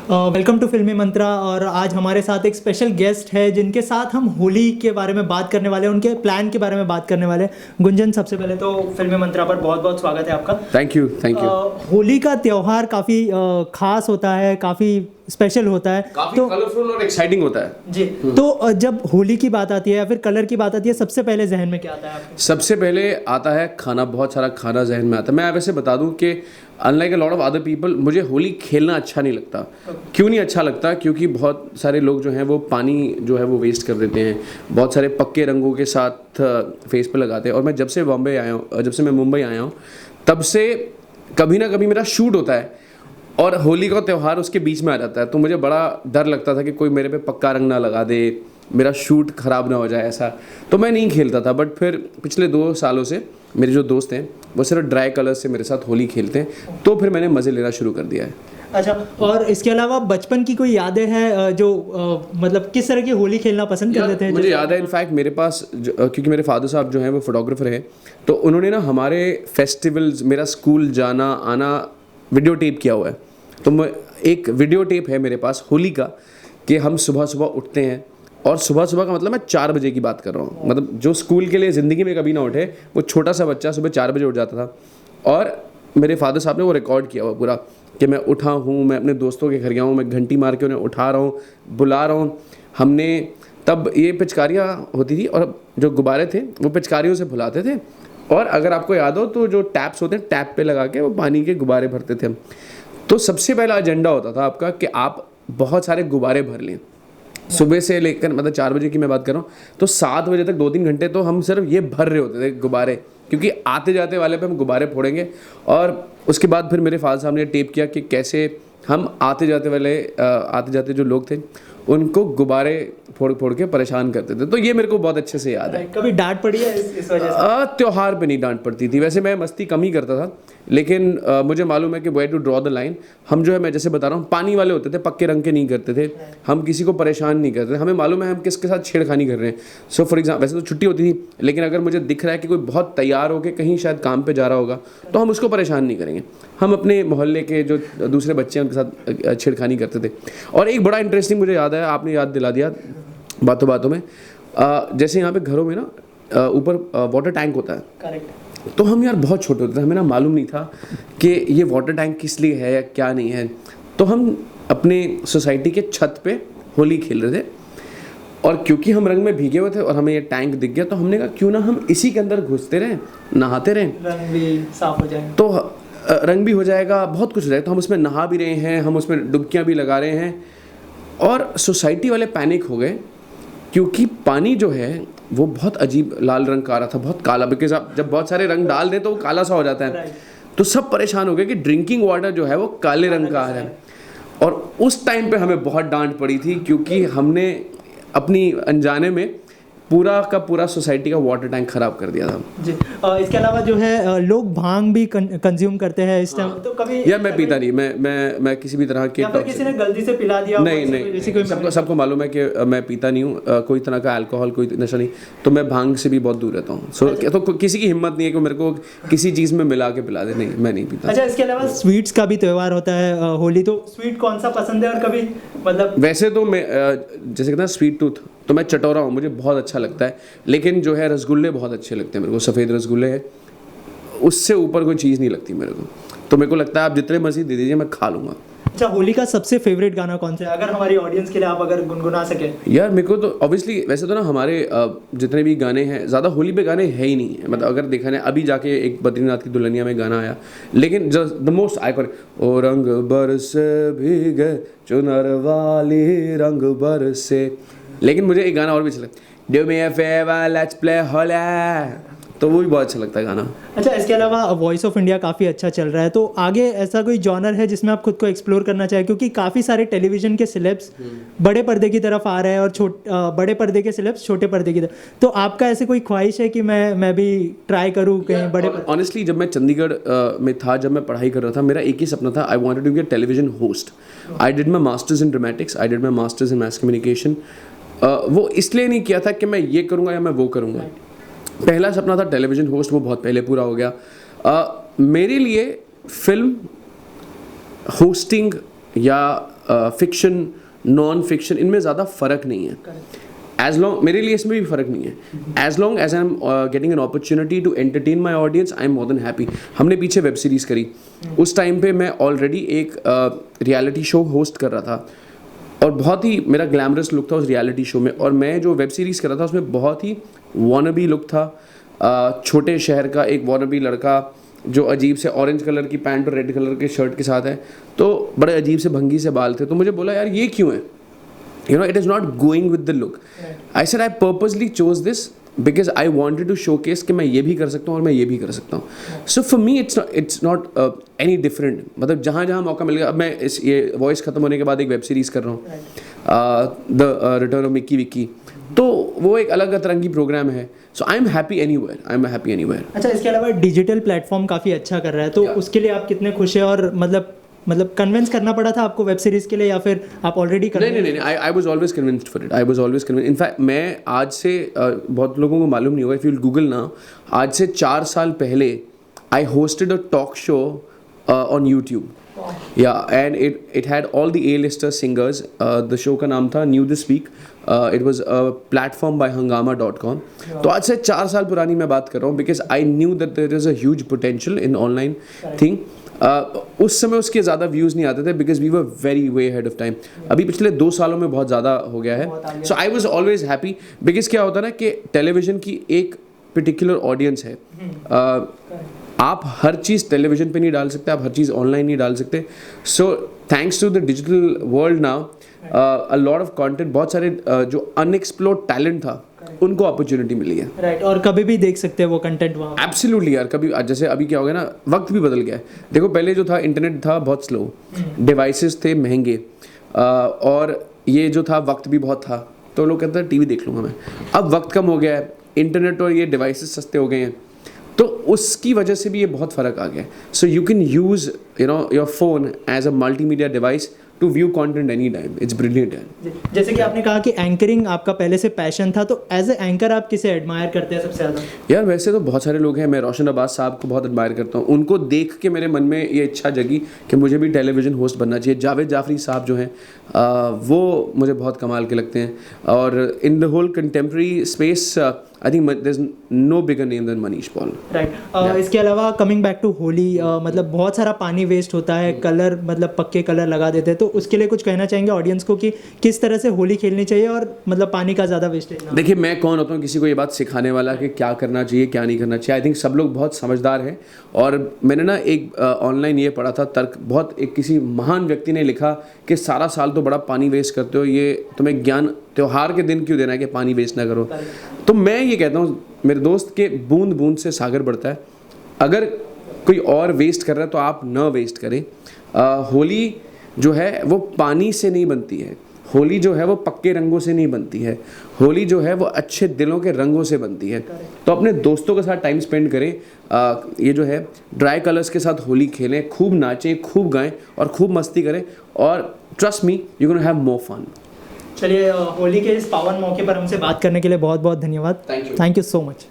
Welcome to फिल्मी मंत्रा। और आज हमारे साथ एक स्पेशल गेस्ट है जिनके साथ हम होली के बारे में बात करने वाले हैं, उनके प्लान के बारे में बात करने वाले हैं। गुंजन, सबसे पहले तो फिल्मी मंत्रा पर बहुत बहुत स्वागत है आपका। Thank you. होली का त्यौहार काफ़ी खास होता है, काफ़ी स्पेशल होता है, काफी तो कलरफुल और एक्साइटिंग होता है जी। तो जब होली की बात आती है या फिर कलर की बात आती है, सबसे पहले जहन में क्या आता है आपके? सबसे पहले आता है खाना, बहुत सारा खाना जहन में आता है। मैं वैसे बता दूं कि unlike a lot of other people, मुझे होली खेलना अच्छा नहीं लगता। क्यों नहीं अच्छा लगता? क्योंकि बहुत सारे लोग जो हैं वो पानी जो है वो वेस्ट कर देते हैं, बहुत सारे पक्के रंगों के साथ फेस पे लगाते हैं। और मैं जब से बॉम्बे आया हूँ, जब से मैं मुंबई आया हूँ, तब से कभी ना कभी मेरा शूट होता है और होली का त्यौहार उसके बीच में आ जाता है। तो मुझे बड़ा डर लगता था कि कोई मेरे पे पक्का रंग ना लगा दे, मेरा शूट ख़राब ना हो जाए, ऐसा। तो मैं नहीं खेलता था। बट फिर पिछले 2 सालों से मेरे जो दोस्त हैं वो सिर्फ ड्राई कलर से मेरे साथ होली खेलते हैं, तो फिर मैंने मज़े लेना शुरू कर दिया है। अच्छा, और इसके अलावा बचपन की कोई यादें हैं जो मतलब किस तरह की होली खेलना पसंद करते थे? मुझे याद है इनफैक्ट मेरे पास क्योंकि मेरे फादर साहब जो हैं वो फोटोग्राफर हैं, तो उन्होंने ना हमारे फेस्टिवल्स, मेरा स्कूल जाना आना वीडियो टेप किया हुआ है। तो मैं एक वीडियो टेप है मेरे पास होली का, कि हम सुबह सुबह उठते हैं, और सुबह सुबह का मतलब मैं 4 बजे की बात कर रहा हूँ। मतलब जो स्कूल के लिए ज़िंदगी में कभी ना उठे, वो छोटा सा बच्चा सुबह 4 बजे उठ जाता था। और मेरे फादर साहब ने वो रिकॉर्ड किया हुआ पूरा, कि मैं उठा हूँ, मैं अपने दोस्तों के घर गया हूँ, मैं घंटी मार के उन्हें उठा रहा हूँ, बुला रहा हूँ। हमने तब ये पिचकारियाँ होती थी और जो गुब्बारे थे वो पिचकारियों से भुलाते थे, और अगर आपको याद हो तो जो टैप्स होते हैं, टैप पे लगा के वो पानी के गुब्बारे भरते थे हम। तो सबसे पहला एजेंडा होता था आपका कि आप बहुत सारे गुब्बारे भर लें। सुबह से लेकर, मतलब 4 बजे की मैं बात कर रहा हूँ, तो 7 बजे तक 2-3 घंटे तो हम सिर्फ ये भर रहे होते थे गुब्बारे, क्योंकि आते जाते वाले पे हम गुब्बारे फोड़ेंगे। और उसके बाद फिर मेरे फादर साहब ने टेप किया कि कैसे हम आते जाते जो लोग थे उनको गुब्बारे फोड़ फोड़ के परेशान करते थे। तो ये मेरे को बहुत अच्छे से याद है। कभी डांट पड़ी है इस वजह से? त्योहार पे नहीं डांट पड़ती थी, वैसे मैं मस्ती कम ही करता था, लेकिन मुझे मालूम है कि where to draw the line. हम जो है, मैं जैसे बता रहा हूँ, पानी वाले होते थे, पक्के रंग के नहीं करते थे, हम किसी को परेशान नहीं करते थे, हमें मालूम है हम किसके साथ छेड़खानी कर रहे हैं। सो फॉर एग्जाम्पल, वैसे तो छुट्टी होती थी, लेकिन अगर मुझे दिख रहा है कि कोई बहुत तैयार होकर कहीं शायद काम पे जा रहा होगा, तो हम उसको परेशान नहीं करेंगे। हम अपने मोहल्ले के जो दूसरे बच्चे हैं उनके साथ छेड़खानी करते थे। और एक बड़ा इंटरेस्टिंग मुझे याद है, आपने याद दिला दिया बातों बातों में, जैसे यहाँ पे घरों में ना ऊपर वाटर टैंक होता है। करेक्ट। तो हम यार बहुत छोटे होते थे, हमें ना मालूम नहीं था कि ये वाटर टैंक किस लिए है या क्या नहीं है। तो हम अपने सोसाइटी के छत पे होली खेल रहे थे, और क्योंकि हम रंग में भीगे हुए थे और हमें ये टैंक दिख गया, तो हमने कहा क्यों ना हम इसी के अंदर घुसते रहें, नहाते रहें, रंग भी साफ हो जाए, तो रंग भी हो जाएगा, बहुत कुछ हो जाएगा। तो हम उसमें नहा भी रहे हैं, हम उसमें डुबकियाँ भी लगा रहे हैं। और सोसाइटी वाले पैनिक हो गए, क्योंकि पानी जो है वो बहुत अजीब लाल रंग का आ रहा था, बहुत काला, बिकॉज आप जब बहुत सारे रंग डाल दें तो वो काला सा हो जाता है। तो सब परेशान हो गए कि ड्रिंकिंग वाटर जो है वो काले रंग का आ रहा है। और उस टाइम पे हमें बहुत डांट पड़ी थी, क्योंकि हमने अपनी अनजाने में पूरा का पूरा सोसाइटी का वाटर टैंक खराब कर दिया था जी। इसके अलावा जो है लोग भांग भी कंज्यूम करते हैं इस टाइम। तो कभी यार मैं पीता नहीं, मैं किसी भी तरह के, या फिर किसी ने गलती से पिला दिया? नहीं, सबको मालूम है कि मैं पीता नहीं हूँ, कोई तरह का अल्कोहल, कोई नशा नहीं। तो मैं भांग से भी बहुत दूर रहता हूँ। तो किसी की हिम्मत नहीं है कि मेरे को किसी चीज़ में मिला के पिला दे, नहीं, मैं नहीं पीता। अच्छा, इसके अलावा स्वीट्स का भी त्यौहार होता है होली, तो स्वीट कौन सा पसंद है? और कभी मतलब वैसे तो मैं जैसे कहते हैं स्वीट टूथ, तो मैं चटोरा हूँ, मुझे बहुत अच्छा लगता है। लेकिन जो है रसगुल्ले बहुत अच्छे लगते हैं मेरे को, सफ़ेद रसगुल्ले हैं, उससे ऊपर कोई चीज़ नहीं लगती मेरे को। तो मेरे को लगता है आप जितने मर्जी दे दीजिए, मैं खा लूँगा। अच्छा, होली का सबसे फेवरेट गाना कौन सा है, अगर हमारी ऑडियंस के लिए आप अगर गुनगुना सके? यार मेरे को तो ऑब्वियसली, वैसे तो ना हमारे जितने भी गाने हैं, ज़्यादा होली पे गाने है ही नहीं है। मतलब अगर देखा जाए, अभी जाके एक बद्रीनाथ की दुल्हनिया में गाना आया, लेकिन जो द मोस्ट आइकॉनिक, ओ रंग बरसे भीगे चुनर वाली रंग बरसे। लेकिन मुझे एक गाना और भी अच्छा लगता है, do me a favour let's play Holi, तो वो भी बहुत अच्छा लगता है गाना। अच्छा, इसके अलावा वॉइस ऑफ इंडिया काफ़ी अच्छा चल रहा है, तो आगे ऐसा कोई जॉनर है जिसमें आप खुद को एक्सप्लोर करना चाहें? क्योंकि काफ़ी सारे टेलीविजन के सेलेब्स बड़े पर्दे की तरफ आ रहे हैं, और बड़े पर्दे के सेलेब्स छोटे पर्दे की तरफ। तो आपका ऐसे कोई ख्वाहिश है कि मैं भी ट्राई करूँ कहीं बड़े? ऑनेस्टली जब मैं चंडीगढ़ में था, जब मैं पढ़ाई कर रहा था, मेरा एक ही सपना था, I wanted to be a television host. I did my masters in dramatics, I did my masters in mass communication. वो इसलिए नहीं किया था कि मैं ये करूँगा या मैं वो करूँगा। पहला सपना था टेलीविज़न होस्ट, वो बहुत पहले पूरा हो गया। मेरे लिए फिल्म होस्टिंग या फिक्शन, नॉन फिक्शन, इनमें ज़्यादा फ़र्क नहीं है. एज लॉन्ग, मेरे लिए इसमें भी फ़र्क नहीं है. As long as I am getting an opportunity to entertain my audience, I am more than happy. हमने पीछे वेब सीरीज़ करी, उस टाइम पे मैं ऑलरेडी एक रियलिटी शो होस्ट कर रहा था और बहुत ही मेरा ग्लैमरस लुक था उस रियलिटी शो में. और मैं जो वेब सीरीज़ कर रहा था उसमें बहुत ही वॉनबी लुक था. छोटे शहर का एक वॉनबी लड़का जो अजीब से ऑरेंज कलर की पैंट और रेड कलर के शर्ट के साथ है, तो बड़े अजीब से भंगी से बाल थे. तो मुझे बोला यार ये क्यों है, you know, it is not going with the look. I said I purposely chose this because I wanted to showcase कि मैं ये भी कर सकता हूँ और मैं ये भी कर सकता हूँ. So for me it's not any different. मतलब जहाँ जहाँ मौका मिलेगा. अब मैं ये वॉइस ख़त्म होने के बाद एक वेब सीरीज़ कर रहा हूँ, the return of Mickey Vicky. तो वो एक अलग अतरंगी प्रोग्राम है. So I am happy anywhere. अच्छा, इसके अलावा डिजिटल प्लेटफॉर्म काफ़ी अच्छा कर रहा है, तो उसके लिए आप कितने खुश हैं? और मतलब कन्विंस करना पड़ा था आपको वेब सीरीज के लिए या फिर आप ऑलरेडी कर? नहीं, I was always convinced for it. I was always convinced. In fact मैं आज से बहुत लोगों को मालूम नहीं होगा, इफ यू गूगल ना, आज से 4 साल पहले I hosted a talk show on YouTube. या and it had all the A-lister singers. The show का नाम था new this week. It was a platform by hungama.com. तो आज से 4 साल पुरानी मैं बात कर रहा हूँ, because I knew that there is a huge potential in online thing. उस समय उसके ज़्यादा व्यूज़ नहीं आते थे because we were very way ahead of time. अभी पिछले 2 सालों में बहुत ज़्यादा हो गया है. So I was always happy because क्या होता है ना कि टेलीविज़न की एक पर्टिकुलर ऑडियंस है. आप हर चीज़ टेलीविज़न पे नहीं डाल सकते, आप हर चीज़ ऑनलाइन नहीं डाल सकते. So thanks to the digital world now a lot of content, बहुत सारे जो अनएक्सप्लोर्ड टैलेंट था उनको अपॉर्चुनिटी मिली है. राइट, और कभी भी देख सकते हैं वो कंटेंट वहाँ. एब्सोल्युटली यार. कभी जैसे अभी क्या हो गया ना, वक्त भी बदल गया है. देखो पहले जो था इंटरनेट था बहुत स्लो, डिवाइसेस थे महंगे, और ये जो था वक्त भी बहुत था, तो लोग कहते हैं टीवी देख लूँगा मैं. अब वक्त कम हो गया है, इंटरनेट और ये डिवाइसेस सस्ते हो गए हैं, तो उसकी वजह से भी ये बहुत फ़र्क आ गया है. So you can use your phone as a multimedia device to view content any time. It's brilliant. जैसे कि आपने कहा कि एंकरिंग आपका पहले से पैशन था, तो एज ए एंकर आप किसे एडमायर करते हैं सबसे ज़्यादा? यार वैसे तो बहुत सारे लोग हैं. मैं रोशन अब्बास साहब को बहुत एडमायर करता हूँ. उनको देख के मेरे मन में ये इच्छा जगी कि मुझे भी टेलीविज़न होस्ट बनना चाहिए. जावेद जाफरी साहब जो हैं वो मुझे बहुत कमाल के लगते हैं. और in the whole contemporary space I think there is no bigger name than Manish Paul. Right. इसके अलावा कमिंग बैक टू होली, मतलब बहुत सारा पानी वेस्ट होता है, कलर मतलब पक्के कलर लगा देते हैं, तो उसके लिए कुछ कहना चाहेंगे ऑडियंस को कि किस तरह से होली खेलनी चाहिए और मतलब पानी का ज़्यादा वेस्टेज ना? देखिए मैं कौन होता हूँ किसी को ये बात सिखाने वाला कि क्या करना चाहिए क्या नहीं करना चाहिए. आई थिंक सब लोग बहुत समझदार हैं. और मैंने ना एक ऑनलाइन ये पढ़ा था तर्क, बहुत एक किसी महान व्यक्ति ने लिखा कि सारा साल तो बड़ा पानी वेस्ट करते हो, ये तुम्हें ज्ञान त्योहार के दिन क्यों देना है कि पानी वेस्ट ना करो. तो मैं ये कहता हूँ मेरे दोस्त के बूंद बूंद से सागर बढ़ता है. अगर कोई और वेस्ट कर रहा है तो आप न वेस्ट करें. होली जो है वो पानी से नहीं बनती है. होली जो है वो पक्के रंगों से नहीं बनती है. होली जो है वो अच्छे दिलों के रंगों से बनती है. तो अपने दोस्तों के साथ टाइम स्पेंड करें. ये जो है ड्राई कलर्स के साथ होली खेलें, खूब नाचें, खूब गाएं और खूब मस्ती करें. और trust me you can have more fun. चलिए, होली के इस पावन मौके पर हमसे बात करने के लिए बहुत बहुत धन्यवाद. Thank you so much.